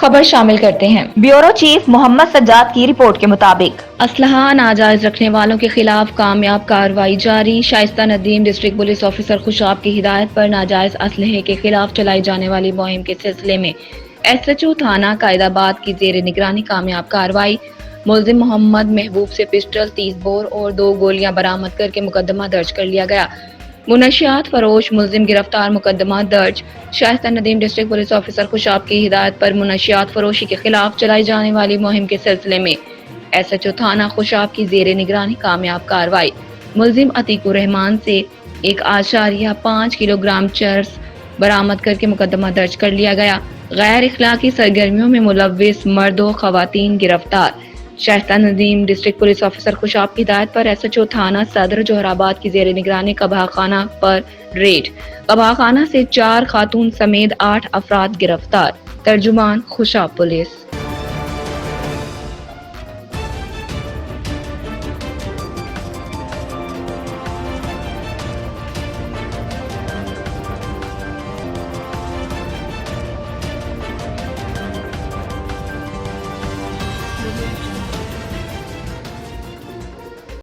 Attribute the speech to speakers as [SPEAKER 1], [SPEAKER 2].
[SPEAKER 1] خبر شامل کرتے ہیں۔ بیورو چیف محمد سجاد کی رپورٹ کے مطابق اسلحہ ناجائز رکھنے والوں کے خلاف کامیاب کارروائی جاری۔ Shaista Nadeem district police officer Khushab کی ہدایت پر ناجائز اسلحے کے خلاف چلائی جانے والی مہم کے سلسلے میں ایس ایچ او تھانہ قائد آباد کی زیر نگرانی کامیاب کارروائی۔ ملزم محمد محبوب سے پسٹل، 30 بور اور 2 گولیاں برآمد کر کے مقدمہ درج کر لیا گیا۔ منشیات فروش ملزم گرفتار، مقدمہ درج۔ Shaista Nadeem district police officer Khushab کی ہدایت پر منشیات فروشی کے خلاف چلائی جانے والی مہم کے سلسلے میں ایس ایچ او تھانہ خوشاب کی زیر نگرانی کامیاب کارروائی۔ ملزم عتیق الرحمان سے 1.5 کلو گرام چرس برآمد کر کے مقدمہ درج کر لیا گیا۔ غیر اخلاقی سرگرمیوں میں ملوث مرد و خواتین گرفتار۔ Shaista Nadeem district police officer Khushab کی ہدایت پر ایس ایچ او تھانہ صدر جوہر آباد کی زیر نگرانی قبہ خانہ پر ریڈ۔ قبہ خانہ سے 4 خاتون سمیت 8 افراد گرفتار۔ ترجمان خوشاب پولیس۔